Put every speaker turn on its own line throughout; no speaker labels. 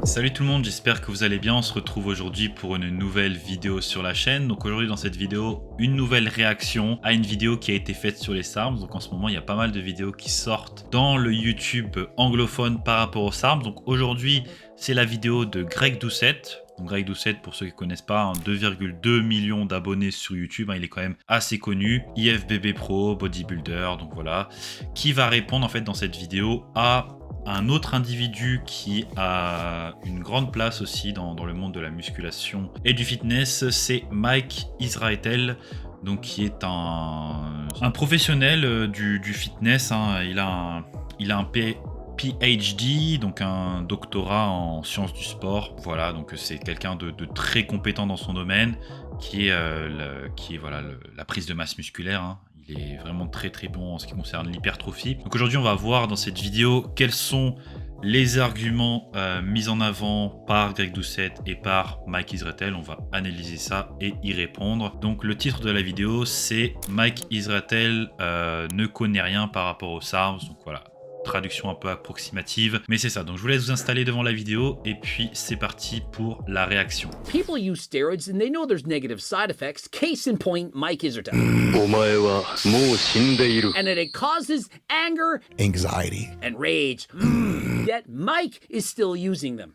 Salut tout le monde, j'espère que vous allez bien. On se retrouve aujourd'hui pour une nouvelle vidéo sur la chaîne. Donc aujourd'hui dans cette vidéo, une nouvelle réaction à une vidéo qui a été faite sur les SARMs. Donc en ce moment, il y a pas mal de vidéos qui sortent dans le YouTube anglophone par rapport aux SARMs. Donc aujourd'hui, c'est la vidéo de Greg Doucette. Donc Greg Doucette, pour ceux qui ne connaissent pas, 2,2 millions d'abonnés sur YouTube, il est quand même assez connu. IFBB Pro, bodybuilder, donc voilà. Qui va répondre en fait dans cette vidéo à un autre individu qui a une grande place aussi dans le monde de la musculation et du fitness, c'est Mike Israetel, donc qui est un professionnel du fitness. Il a un PhD, donc un doctorat en sciences du sport. Voilà, donc c'est quelqu'un de très compétent dans son domaine, qui est voilà, la prise de masse musculaire. Il est vraiment très bon en ce qui concerne l'hypertrophie. Donc aujourd'hui, on va voir dans cette vidéo quels sont les arguments mis en avant par Greg Doucette et par Mike Israetel. On va analyser ça et y répondre. Donc le titre de la vidéo, c'est Mike Israetel ne connaît rien par rapport aux SARMs. Donc voilà, traduction un peu approximative, mais c'est ça. Donc je vous laisse vous installer devant la vidéo et puis c'est parti pour la réaction.
People use steroids and they know there's negative side effects. Case in point, Mike Israetel. And that it causes anger,
anxiety,
and rage. Yet Mike is still using them.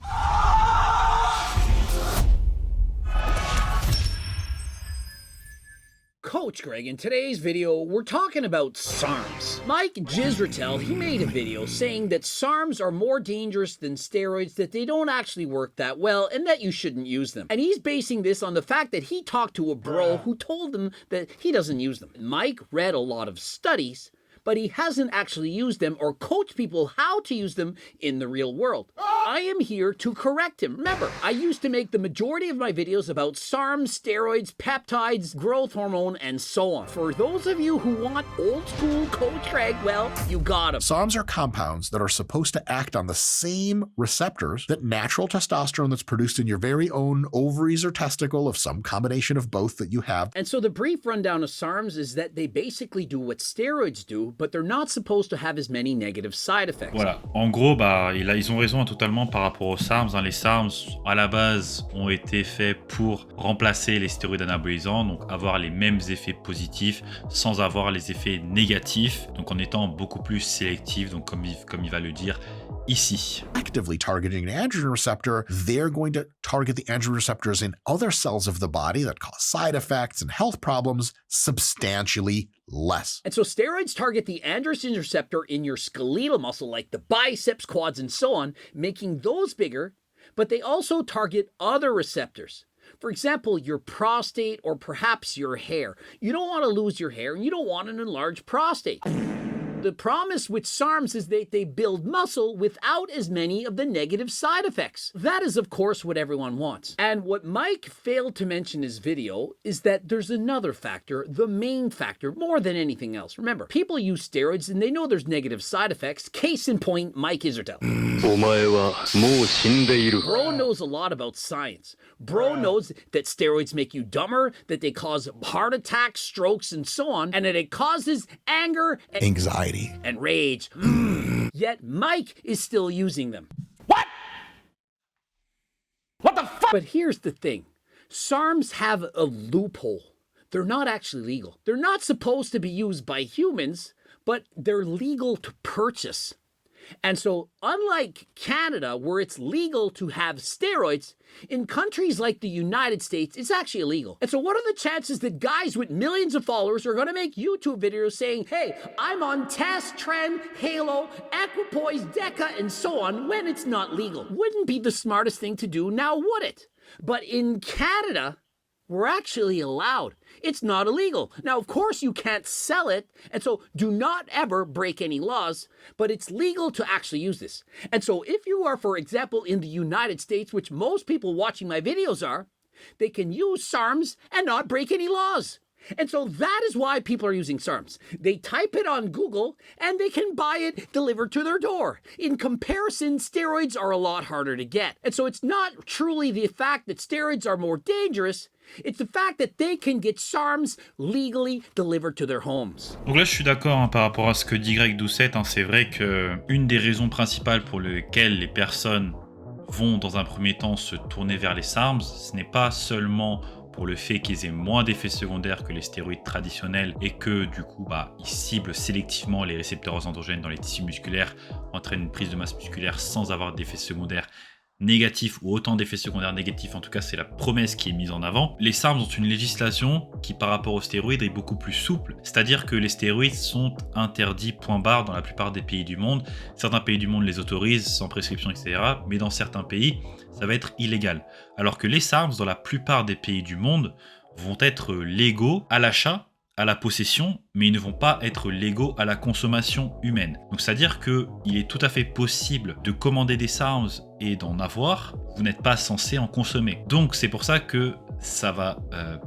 Coach Greg, in today's video, we're talking about SARMs. Mike Israetel, he made a video saying that SARMs are more dangerous than steroids, that they don't actually work that well, and that you shouldn't use them. And he's basing this on the fact that he talked to a bro who told him that he doesn't use them. Mike read a lot of studies, but he hasn't actually used them or coached people how to use them in the real world. I am here to correct him. Remember, I used to make the majority of my videos about SARMs, steroids, peptides, growth hormone, and so on. For those of you who want old school Coach Greg, well, you got him.
SARMs are compounds that are supposed to act on the same receptors that natural testosterone that's produced in your very own ovaries or testicle, of some combination of both that you have.
And so the brief rundown of SARMs is that they basically do what steroids do, but they're not supposed to have as many negative side effects.
Voilà, en gros, ils ont raison totalement par rapport aux SARMs. Les SARMs, à la base, ont été faits pour remplacer les stéroïdes anabolisants, donc avoir les mêmes effets positifs sans avoir les effets négatifs, donc en étant beaucoup plus sélectif, donc comme il va le dire ici.
Actively targeting an androgen receptor, they're going to target the androgen receptors in other cells of the body that cause side effects and health problems substantially less.
And so steroids target the androgen receptor in your skeletal muscle, like the biceps, quads, and so on, making those bigger, but they also target other receptors. For example, your prostate or perhaps your hair. You don't want to lose your hair and you don't want an enlarged prostate. The promise with SARMs is that they build muscle without as many of the negative side effects. That is, of course, what everyone wants. And what Mike failed to mention in his video is that there's another factor, the main factor, more than anything else. Remember, people use steroids and they know there's negative side effects. Case in point, Mike Israetel. Bro knows a lot about science. Bro knows that steroids make you dumber, that they cause heart attacks, strokes, and so on, and that it causes anger,
anxiety,
and rage. Yet Mike is still using them. What the fuck? But here's the thing. SARMs have a loophole. They're not actually legal. They're not supposed to be used by humans, but they're legal to purchase. And so, unlike Canada, where it's legal to have steroids, in countries like the United States, it's actually illegal. And so what are the chances that guys with millions of followers are going to make YouTube videos saying, hey, I'm on Test, Trend, Halo, Equipoise, Deca, and so on, when it's not legal? Wouldn't be the smartest thing to do now, would it? But in Canada, we're actually allowed. It's not illegal. Now, of course, you can't sell it, and so do not ever break any laws, but it's legal to actually use this. And so if you are, for example, in the United States, which most people watching my videos are, they can use SARMs and not break any laws. And so that is why people are using SARMs. They type it on Google and they can buy it delivered to their door. In comparison, steroids are a lot harder to get. And so it's not truly the fact that steroids are more dangerous, it's the fact that they can get SARMs legally delivered to their homes.
Donc là, je suis d'accord par rapport à ce que dit Greg Doucette. C'est vrai que une des raisons principales pour lesquelles les personnes vont dans un premier temps se tourner vers les SARMs, ce n'est pas seulement pour le fait qu'ils aient moins d'effets secondaires que les stéroïdes traditionnels et que du coup ils ciblent sélectivement les récepteurs androgènes dans les tissus musculaires, entraînent une prise de masse musculaire sans avoir d'effets secondaires négatifs ou autant d'effets secondaires négatifs. En tout cas, c'est la promesse qui est mise en avant. Les SARMs ont une législation qui par rapport aux stéroïdes est beaucoup plus souple, c'est-à-dire que les stéroïdes sont interdits point barre dans la plupart des pays du monde. Certains pays du monde les autorisent sans prescription, etc. Mais dans certains pays, ça va être illégal. Alors que les SARMs, dans la plupart des pays du monde, vont être légaux à l'achat, à la possession, mais ils ne vont pas être légaux à la consommation humaine. Donc c'est-à-dire qu'il est tout à fait possible de commander des SARMs et d'en avoir, vous n'êtes pas censé en consommer. Donc c'est pour ça que ça va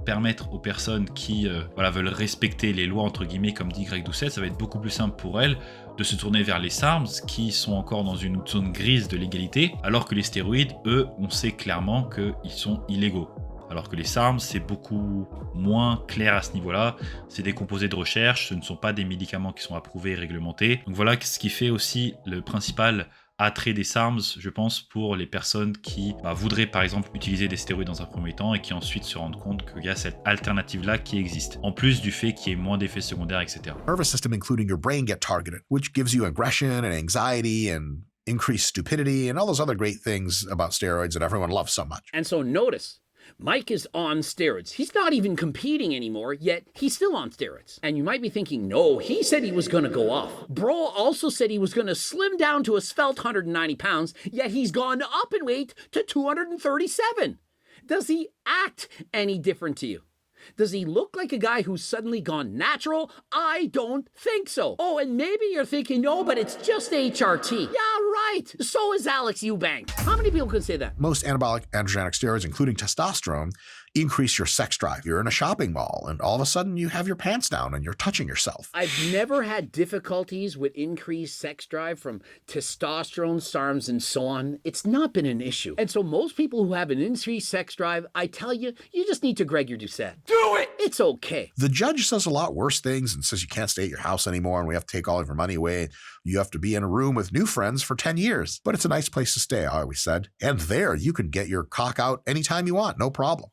permettre aux personnes qui veulent respecter les lois entre guillemets, comme dit Greg Doucet, ça va être beaucoup plus simple pour elles de se tourner vers les SARMs qui sont encore dans une zone grise de légalité, alors que les stéroïdes, eux, on sait clairement qu'ils sont illégaux. Alors que les SARMs, c'est beaucoup moins clair à ce niveau-là. C'est des composés de recherche, ce ne sont pas des médicaments qui sont approuvés et réglementés. Donc voilà ce qui fait aussi le principal attrait des SARMs, je pense, pour les personnes qui voudraient par exemple utiliser des stéroïdes dans un premier temps et qui ensuite se rendent compte qu'il y a cette alternative-là qui existe. En plus du fait qu'il y ait moins d'effets secondaires, etc.
Nervous system, including your brain, get targeted, which gives you aggression and anxiety and increased stupidity and all those other great things about steroids that everyone loves so much.
And so notice, Mike is on steroids. He's not even competing anymore, yet he's still on steroids. And you might be thinking, no, he said he was going to go off. Bro also said he was going to slim down to a svelte 190 pounds, yet he's gone up in weight to 237. Does he act any different to you? Does he look like a guy who's suddenly gone natural? I don't think so. Oh, and maybe you're thinking, no, but it's just HRT. Yeah, right. So is Alex Eubank. How many people can say that?
Most anabolic androgenic steroids, including testosterone, increase your sex drive. You're in a shopping mall and all of a sudden you have your pants down and you're touching yourself.
I've never had difficulties with increased sex drive from testosterone, SARMs, and so on. It's not been an issue. And so most people who have an increased sex drive, I tell you, you just need to Gregor Doucette. Do it! It's okay.
The judge says a lot worse things and says you can't stay at your house anymore and we have to take all of your money away. You have to be in a room with new friends for 10 years. But it's a nice place to stay, I always said. And there you can get your cock out anytime you want, no problem.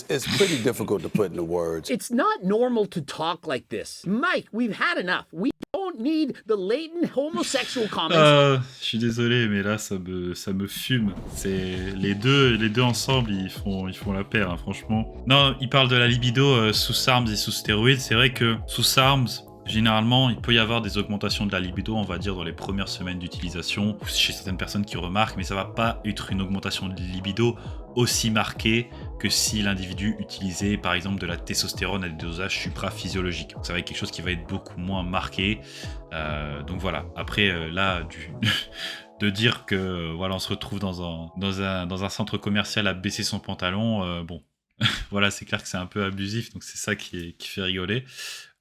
It's pretty difficult to put into words.
It's not normal to talk like this. Mike, we've had enough. We don't need the latent homosexual comments.
Je suis désolé, mais là, ça me fume. C'est les deux ensemble, ils font la paire, hein, franchement. Non, il parle de la libido sous SARMs et sous stéroïdes. C'est vrai que sous SARMs, généralement, il peut y avoir des augmentations de la libido, on va dire, dans les premières semaines d'utilisation, chez certaines personnes qui remarquent, mais ça va pas être une augmentation de libido aussi marquée que si l'individu utilisait, par exemple, de la testostérone à des dosages supraphysiologiques. Donc ça va être quelque chose qui va être beaucoup moins marqué. Donc voilà. Après, là, de dire que voilà, on se retrouve dans un centre commercial à baisser son pantalon, bon, voilà, c'est clair que c'est un peu abusif, donc c'est ça qui fait rigoler.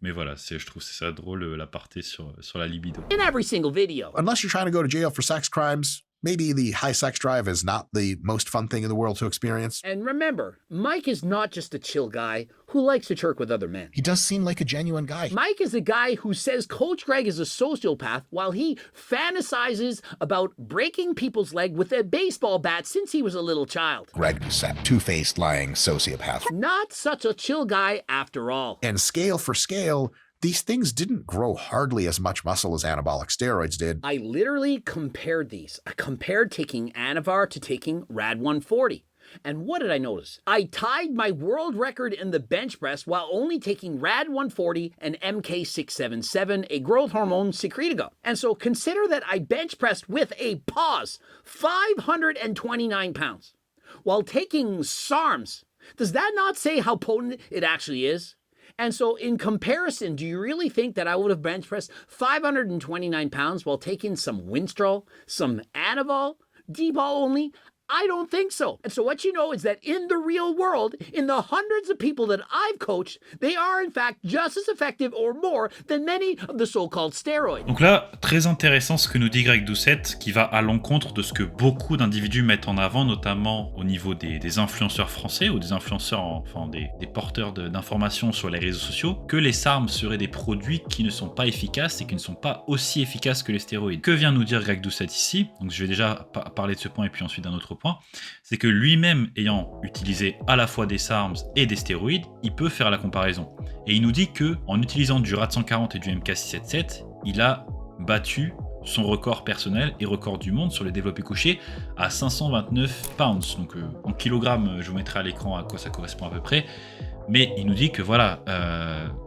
Mais voilà, je trouve c'est ça drôle, l'aparté sur la libido.
In every single video.
Unless you're trying to go to jail for sex crimes, maybe the high sex drive is not the most fun thing in the world to experience.
And remember, Mike is not just a chill guy who likes to jerk with other men.
He does seem like a genuine guy.
Mike is a guy who says Coach Greg is a sociopath while he fantasizes about breaking people's leg with a baseball bat since he was a little child.
Greg Doucette, two-faced lying sociopath.
Not such a chill guy after all.
And scale for scale, these things didn't grow hardly as much muscle as anabolic steroids did.
I literally compared these. I compared taking Anavar to taking Rad 140. And what did I notice? I tied my world record in the bench press while only taking Rad 140 and MK677, a growth hormone secretagogue. And so consider that I bench pressed with a pause 529 pounds while taking SARMs. Does that not say how potent it actually is? And so in comparison, do you really think that I would have bench pressed 529 pounds while taking some Winstrol, some Anaval, D-ball only? I don't think so. And so what you know is that in the real world, in the hundreds of people that I've coached, they are in fact just as effective or more than many of the so-called steroids.
Donc là, très intéressant ce que nous dit Greg Doucette, qui va à l'encontre de ce que beaucoup d'individus mettent en avant, notamment au niveau des influenceurs français ou des influenceurs, enfin des porteurs d'informations sur les réseaux sociaux, que les SARM seraient des produits qui ne sont pas efficaces et qui ne sont pas aussi efficaces que les stéroïdes. Que vient nous dire Greg Doucette ici? Donc je vais déjà parler de ce point et puis ensuite d'un autre point. C'est que lui-même, ayant utilisé à la fois des SARMs et des stéroïdes, il peut faire la comparaison. Et il nous dit que en utilisant du RAD 140 et du MK677, il a battu son record personnel et record du monde sur le développé couché à 529 pounds. Donc en kilogrammes, je vous mettrai à l'écran à quoi ça correspond à peu près. Mais il nous dit que voilà,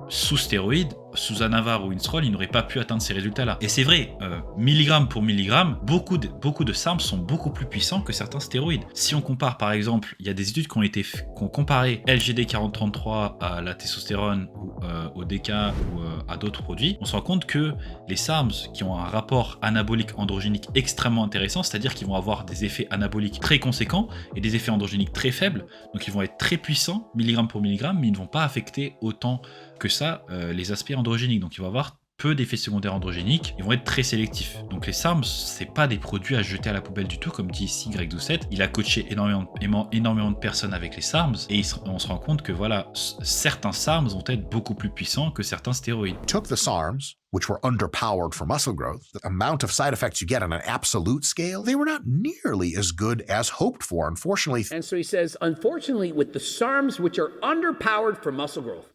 sous stéroïdes, sous Anavar ou Winstrol, il n'aurait pas pu atteindre ces résultats-là. Et c'est vrai, milligramme pour milligramme, beaucoup de SARMs sont beaucoup plus puissants que certains stéroïdes. Si on compare par exemple, il y a des études qui ont comparé LGD 4033 à la testostérone ou au DK ou à d'autres produits, on se rend compte que les SARMs qui ont un rapport anabolique androgénique extrêmement intéressant, c'est-à-dire qu'ils vont avoir des effets anaboliques très conséquents et des effets androgéniques très faibles, donc ils vont être très puissants, milligramme pour milligramme, mais ils ne vont pas affecter autant que ça les aspects androgéniques. Donc il va y avoir peu d'effets secondaires androgéniques, ils vont être très sélectifs. Donc les SARMs, c'est pas des produits à jeter à la poubelle du tout, comme dit ici Greg Doucette. Il a coaché énormément de personnes avec les SARMs et on se rend compte que voilà, certains SARMs vont être beaucoup plus puissants que certains stéroïdes.
Took the SARMs, which were underpowered for muscle growth, the amount of side effects you get on an absolute scale, they were not nearly as good as hoped for, unfortunately.
And so he says, unfortunately, with the SARMs, which are underpowered for muscle growth,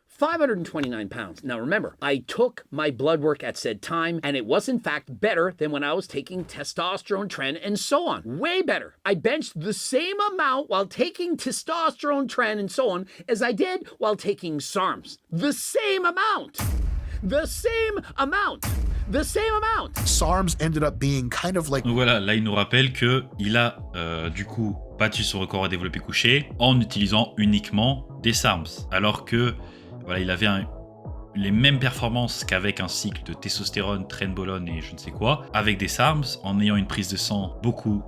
529 pounds. Now remember, I took my blood work at said time, and it was in fact better than when I was taking testosterone, tren, and so on. Way better. I benched the same amount while taking testosterone, tren, and so on as I did while taking SARMs. The same amount. The same amount. The same amount.
SARMs ended up being kind of like...
Donc voilà, là il nous rappelle qu'il a du coup battu son record à développé couché en utilisant uniquement des SARMs, alors que voilà, il avait les mêmes performances qu'avec un cycle de testostérone, trenbolone et je ne sais quoi, avec des SARMs, en ayant une prise de sang beaucoup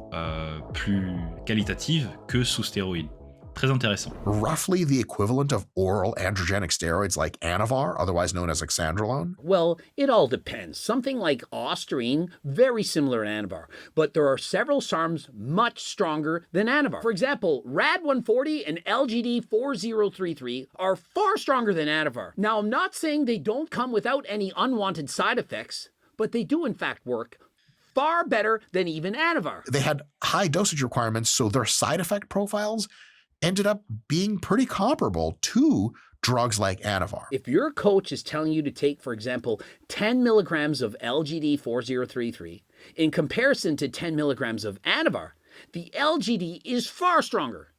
plus qualitative que sous stéroïdes. Très intéressant.
Roughly the equivalent of oral androgenic steroids like Anavar, otherwise known as Oxandrolone?
Well, it all depends. Something like Ostarine, very similar to Anavar, but there are several SARMs much stronger than Anavar. For example, RAD140 and LGD4033 are far stronger than Anavar. Now, I'm not saying they don't come without any unwanted side effects, but they do in fact work far better than even Anavar.
They had high dosage requirements, so their side effect profiles ended up being pretty comparable to drugs like Anavar.
If your coach is telling you to take, for example, 10 milligrams of LGD4033 in comparison to 10 milligrams of Anavar, the LGD is far stronger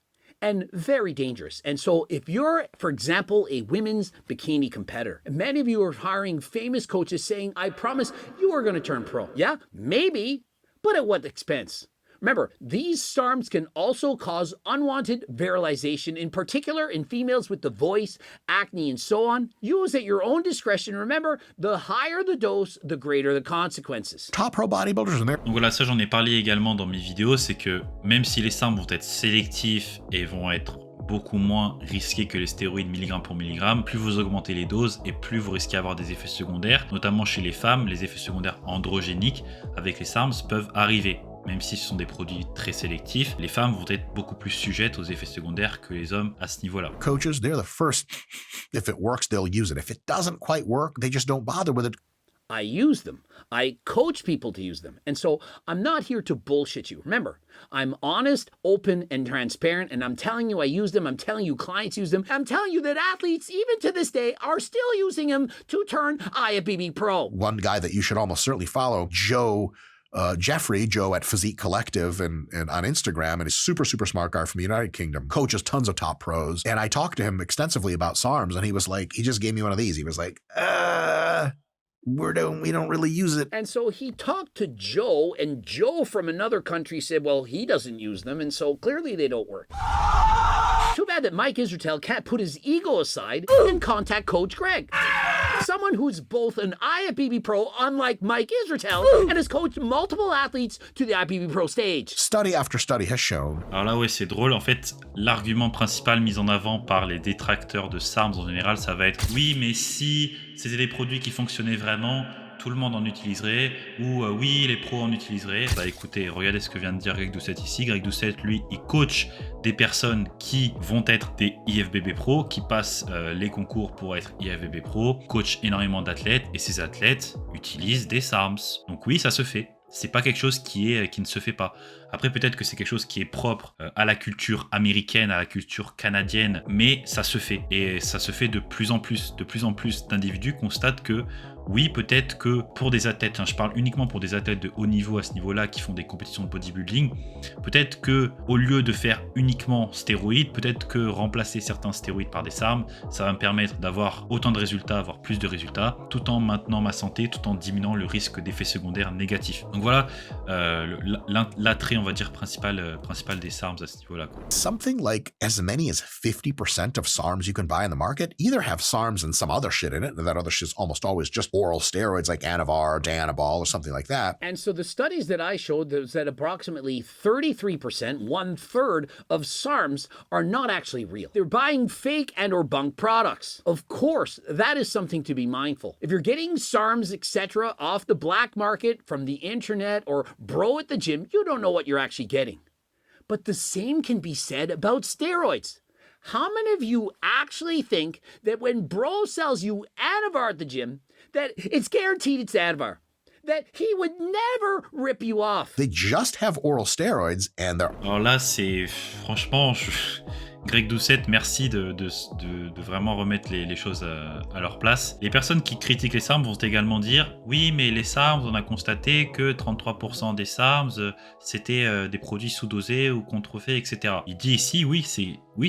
and very dangerous. And so if you're, for example, a women's bikini competitor, and many of you are hiring famous coaches saying, I promise you are going to turn pro. Yeah, maybe, but at what expense? Remember, these SARMs can also cause unwanted virilization, in particular in females with the voice, acne, and so on. Use at your own discretion. Remember, the higher the dose, the greater the consequences.
Top pro bodybuilders in there.
Donc voilà, ça j'en ai parlé également dans mes vidéos, c'est que même si les SARMs vont être sélectifs et vont être beaucoup moins risqués que les stéroïdes milligramme pour milligramme, plus vous augmentez les doses et plus vous risquez d'avoir des effets secondaires, notamment chez les femmes, les effets secondaires androgéniques avec les SARMs peuvent arriver. Même si ce sont des produits très sélectifs, les femmes vont être beaucoup plus sujettes aux effets secondaires que les hommes à ce niveau-là.
Coaches, they're the first. If it works, they'll use it. If it doesn't quite work, they just don't bother with it.
I use them. I coach people to use them. And so I'm not here to bullshit you. Remember, I'm honest, open, and transparent, and I'm telling you I use them. I'm telling you clients use them. I'm telling you that athletes, even to this day, are still using them to turn IFBB pro.
One guy that you should almost certainly follow, Joe at Physique Collective and on Instagram, and he's super smart guy from the United Kingdom, coaches tons of top pros. And I talked to him extensively about SARMs, and he was like, he just gave me one of these. He was like, we don't really use it.
And so he talked to Joe, and Joe from another country said, well, he doesn't use them, and so clearly they don't work. Too bad that Mike Israetel can't put his ego aside and contact Coach Greg. someone who's both an IFBB pro, unlike Mike Israetel, and has coached multiple athletes to the IFBB pro stage.
Study after study has shown.
Alors là, ouais, c'est drôle. En fait, l'argument principal mis en avant par les détracteurs de SARMS en général, ça va être oui, mais si c'était des produits qui fonctionnaient vraiment, tout le monde en utiliserait, ou oui, les pros en utiliseraient. Bah écoutez, regardez ce que vient de dire Greg Doucette ici. Greg Doucette, lui, il coach des personnes qui vont être des IFBB Pro, qui passent les concours pour être IFBB Pro, coach énormément d'athlètes, et ces athlètes utilisent des SARMS. Donc oui, ça se fait. C'est pas quelque chose qui ne se fait pas. Après, peut-être que c'est quelque chose qui est propre à la culture américaine, à la culture canadienne, mais ça se fait. Et ça se fait de plus en plus. De plus en plus d'individus constatent que oui, peut-être que pour des athlètes, je parle uniquement pour des athlètes de haut niveau à ce niveau-là qui font des compétitions de bodybuilding, peut-être que au lieu de faire uniquement stéroïdes, peut-être que remplacer certains stéroïdes par des SARM, ça va me permettre d'avoir autant de résultats, avoir plus de résultats, tout en maintenant ma santé, tout en diminuant le risque d'effets secondaires négatifs. Donc voilà l'attrait, on va dire, principal des SARMs à ce niveau-là.
Something like as many as 50% of SARMs you can buy in the market either have SARMs and some other shit in it, and that other shit's almost always just oral steroids like Anavar, Dianabol, or something like that.
And so the studies that I showed was that approximately 33%, 1/3 of SARMs are not actually real. They're buying fake and or bunk products. Of course, that is something to be mindful. If you're getting SARMs, etc., off the black market, from the internet, or bro at the gym, you don't know what you're actually getting. But the same can be said about steroids. How many of you actually think that when bro sells you Anavar at the gym, that it's guaranteed it's Anavar? That he would never rip you off?
They just have oral steroids and they're...
Alors là, c'est... Franchement, Greg Doucette, merci de vraiment remettre les choses à leur place. Les personnes qui critiquent les SARMs vont également dire « Oui, mais les SARMs, on a constaté que 33% des SARMs, c'était des produits sous-dosés ou contrefaits, etc. » Il dit ici « Oui,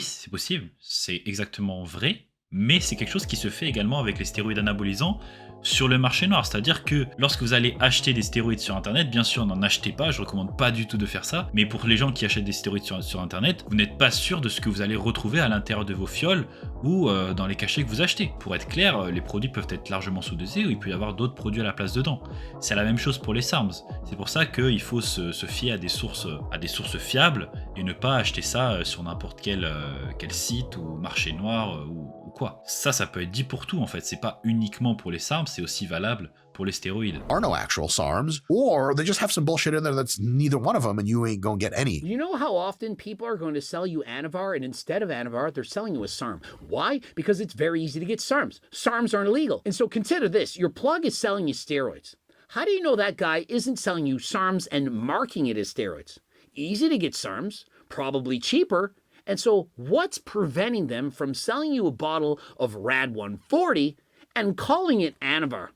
c'est possible, c'est exactement vrai, mais c'est quelque chose qui se fait également avec les stéroïdes anabolisants sur le marché noir. C'est-à-dire que lorsque vous allez acheter des stéroïdes sur Internet, bien sûr, n'en achetez pas, je ne recommande pas du tout de faire ça, mais pour les gens qui achètent des stéroïdes sur Internet, vous n'êtes pas sûr de ce que vous allez retrouver à l'intérieur de vos fioles ou dans les cachets que vous achetez. Pour être clair, les produits peuvent être largement sous-dosés ou il peut y avoir d'autres produits à la place dedans. C'est la même chose pour les SARMs. C'est pour ça qu'il faut se fier à des sources fiables et ne pas acheter ça sur n'importe quel site ou marché noir ou quoi. Ça peut être dit pour tout en fait. C'est pas uniquement pour les SARMs, c'est aussi valable pour les stéroïdes.
Are no actual SARMs, or they just have some bullshit in there that's neither one of them and you ain't gonna get any.
You know how often people are going to sell you Anavar and instead of Anavar, they're selling you a SARM. Why? Because it's very easy to get SARMs. SARMs aren't illegal. And so consider this, your plug is selling you steroids. How do you know that guy isn't selling you SARMs and marking it as steroids? Easy to get SARMs, probably cheaper. And so what's preventing them from selling you a bottle of Rad 140 and calling it Anavar?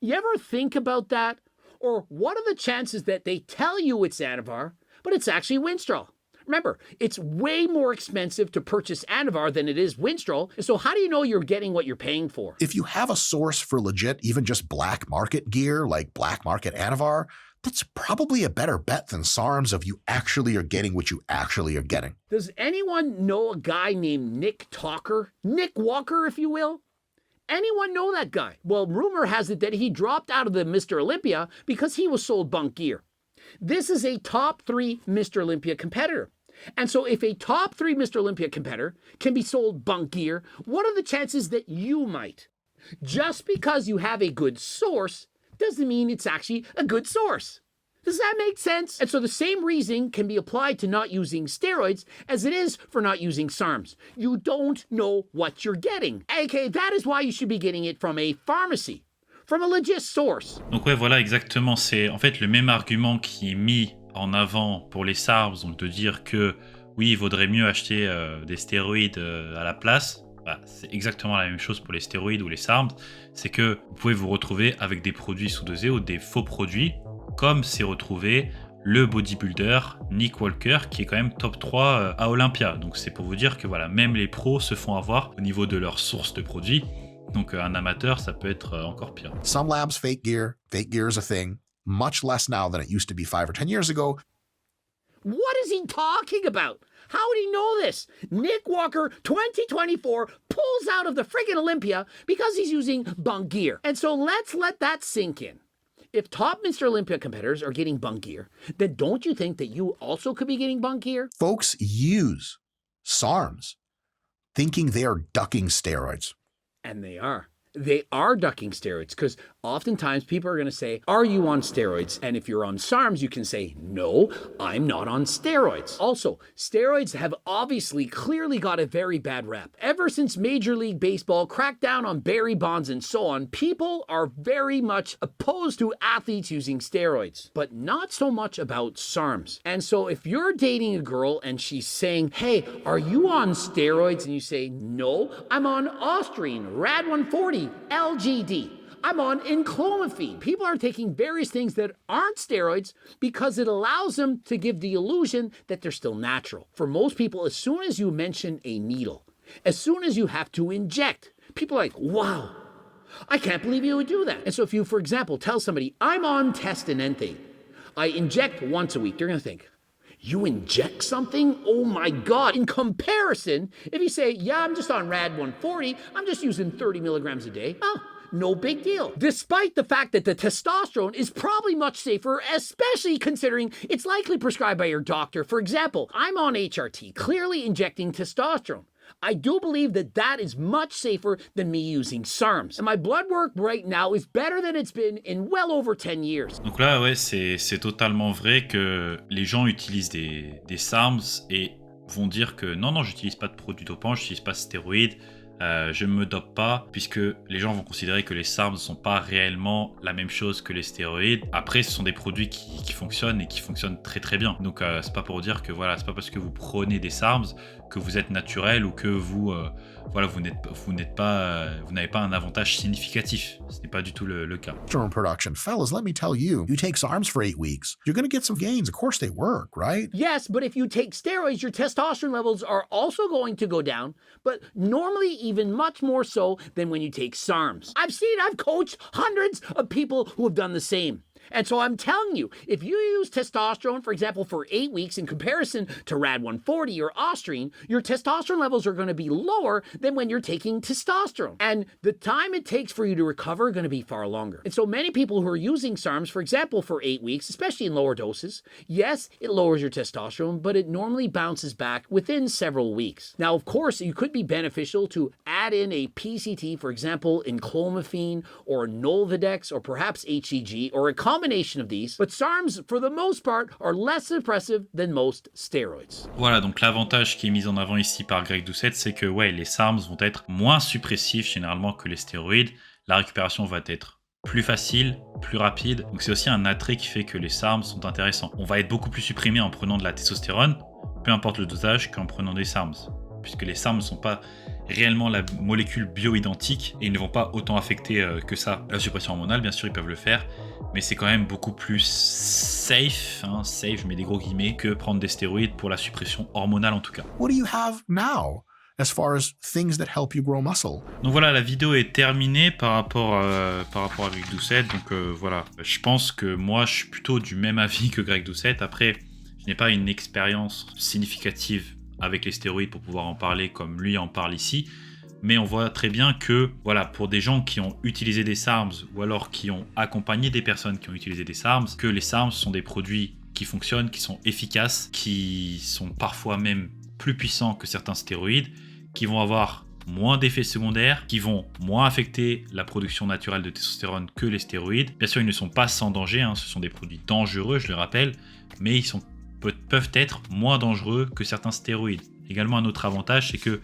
You ever think about that? Or what are the chances that they tell you it's Anavar, but it's actually Winstrol? Remember, it's way more expensive to purchase Anavar than it is Winstrol, so how do you know you're getting what you're paying for?
If you have a source for legit, even just black market gear, like black market Anavar, that's probably a better bet than SARMs if you actually are getting what you actually are getting.
Does anyone know a guy named Nick Talker? Nick Walker, if you will? Anyone know that guy? Well, rumor has it that he dropped out of the Mr. Olympia because he was sold bunk gear. This is a top 3 Mr. Olympia competitor. And so if a top 3 Mr. Olympia competitor can be sold bunk gear, what are the chances that you might? Just because you have a good source doesn't mean it's actually a good source. Does that make sense? And so the same reasoning can be applied to not using steroids as it is for not using SARMs. You don't know what you're getting. Okay, that is why you should be getting it from a pharmacy, from a legit source.
Donc ouais, voilà, exactement. C'est en fait le même argument qui est mis en avant pour les SARMs, donc de dire que oui, il vaudrait mieux acheter des stéroïdes à la place. Bah, c'est exactement la même chose pour les stéroïdes ou les SARMs. C'est que vous pouvez vous retrouver avec des produits sous-dosés ou des faux produits, comme s'est retrouvé le bodybuilder Nick Walker, qui est quand même top 3 à Olympia. Donc c'est pour vous dire que voilà, même les pros se font avoir au niveau de leur source de produits. Donc un amateur, ça peut être encore pire.
Some labs fake gear is a thing, much less now than it used to be 5 or 10 years ago.
What is he talking about? How would he know this? Nick Walker, 2024, pulls out of the friggin' Olympia because he's using bunk gear. And so let's let that sink in. If top Mr. Olympia competitors are getting bunk gear, then don't you think that you also could be getting bunk gear?
Folks use SARMs thinking they are ducking steroids.
And they are. They are ducking steroids because oftentimes people are going to say, are you on steroids? And if you're on SARMs, you can say, no, I'm not on steroids. Also, steroids have obviously clearly got a very bad rap. Ever since Major League Baseball cracked down on Barry Bonds and so on, people are very much opposed to athletes using steroids, but not so much about SARMs. And so if you're dating a girl and she's saying, hey, are you on steroids? And you say, no, I'm on Ostrine, Rad 140, LGD. I'm on enclomiphene. People are taking various things that aren't steroids because it allows them to give the illusion that they're still natural. For most people, as soon as you mention a needle, as soon as you have to inject, people are like, wow, I can't believe you would do that. And so if you, for example, tell somebody, I'm on testanethane, I inject once a week, they're going to think, you inject something? Oh my God. In comparison, if you say, yeah, I'm just on Rad 140, I'm just using 30 milligrams a day, oh, no big deal. Despite the fact that the testosterone is probably much safer, especially considering it's likely prescribed by your doctor. For example, I'm on HRT, clearly injecting testosterone. I do believe that that is much safer than me using SARMs. And my blood work right now is better than it's been in well over 10 years.
Donc là, ouais, c'est totalement vrai que les gens utilisent des SARMs et vont dire que non, j'utilise pas de produits dopants, j'utilise pas de stéroïdes, je ne me dope pas, puisque les gens vont considérer que les SARMs ne sont pas réellement la même chose que les stéroïdes. Après, ce sont des produits qui fonctionnent et qui fonctionnent très très bien. Donc c'est pas pour dire que voilà, c'est pas parce que vous prenez des SARMs que vous êtes naturel ou que vous n'avez pas un avantage significatif. Ce n'est pas du tout le cas.
Testosterone production. Fellas, let me tell you, you take SARMs for 8 weeks, you're going to get some gains. Of course they work, right?
Yes, but if you take steroids, your testosterone levels are also going to go down, but normally even much more so than when you take SARMs. I've coached hundreds of people who have done the same. And so I'm telling you, if you use testosterone, for example, for 8 weeks in comparison to Rad 140 or Ostrine, your testosterone levels are going to be lower than when you're taking testosterone. And the time it takes for you to recover are going to be far longer. And so many people who are using SARMs, for example, for 8 weeks, especially in lower doses, yes, it lowers your testosterone, but it normally bounces back within several weeks. Now, of course, it could be beneficial to add in a PCT, for example, enclomiphene or Nolvadex or perhaps HCG or a combination of these, but SARMs, for the most part, are less suppressive than most steroids.
Voilà, donc l'avantage qui est mis en avant ici par Greg Doucette, c'est que ouais, les SARMs vont être moins suppressifs généralement que les stéroïdes. La récupération va être plus facile, plus rapide. Donc c'est aussi un attrait qui fait que les SARMs sont intéressants. On va être beaucoup plus supprimé en prenant de la testostérone, peu importe le dosage, qu'en prenant des SARMs, puisque les SARMs ne sont pas réellement la molécule bio-identique et ils ne vont pas autant affecter que ça la suppression hormonale. Bien sûr, ils peuvent le faire, mais c'est quand même beaucoup plus safe, safe, je mets des gros guillemets, que prendre des stéroïdes pour la suppression hormonale en tout cas.
What do you have now as far as things that help you grow muscle?
Donc voilà, la vidéo est terminée par rapport à Greg Doucette. Donc voilà, je pense que moi je suis plutôt du même avis que Greg Doucette. Après, je n'ai pas une expérience significative avec les stéroïdes pour pouvoir en parler comme lui en parle ici, mais on voit très bien que voilà, pour des gens qui ont utilisé des SARMs ou alors qui ont accompagné des personnes qui ont utilisé des SARMs, que les SARMs sont des produits qui fonctionnent, qui sont efficaces, qui sont parfois même plus puissants que certains stéroïdes, qui vont avoir moins d'effets secondaires, qui vont moins affecter la production naturelle de testostérone que les stéroïdes. Bien sûr, ils ne sont pas sans danger, ce sont des produits dangereux, je le rappelle, mais ils peuvent être moins dangereux que certains stéroïdes. Également, un autre avantage, c'est que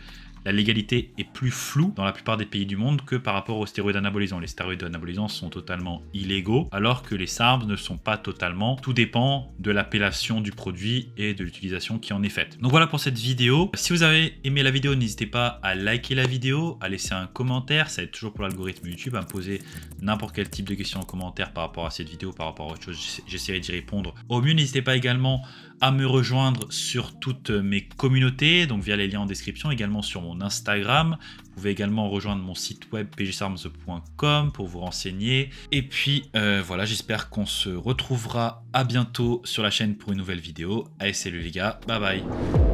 la légalité est plus floue dans la plupart des pays du monde que par rapport aux stéroïdes anabolisants. Les stéroïdes anabolisants sont totalement illégaux, alors que les SARMs ne sont pas totalement. Tout dépend de l'appellation du produit et de l'utilisation qui en est faite. Donc voilà pour cette vidéo. Si vous avez aimé la vidéo, n'hésitez pas à liker la vidéo, à laisser un commentaire. Ça aide toujours pour l'algorithme YouTube à me poser n'importe quel type de questions en commentaire par rapport à cette vidéo, par rapport à autre chose. J'essaierai d'y répondre au mieux. N'hésitez pas également à me rejoindre sur toutes mes communautés, donc via les liens en description, également sur mon Instagram. Vous pouvez également rejoindre mon site web pgsarms.com pour vous renseigner. Et puis voilà, j'espère qu'on se retrouvera à bientôt sur la chaîne pour une nouvelle vidéo. Allez, salut les gars, bye bye.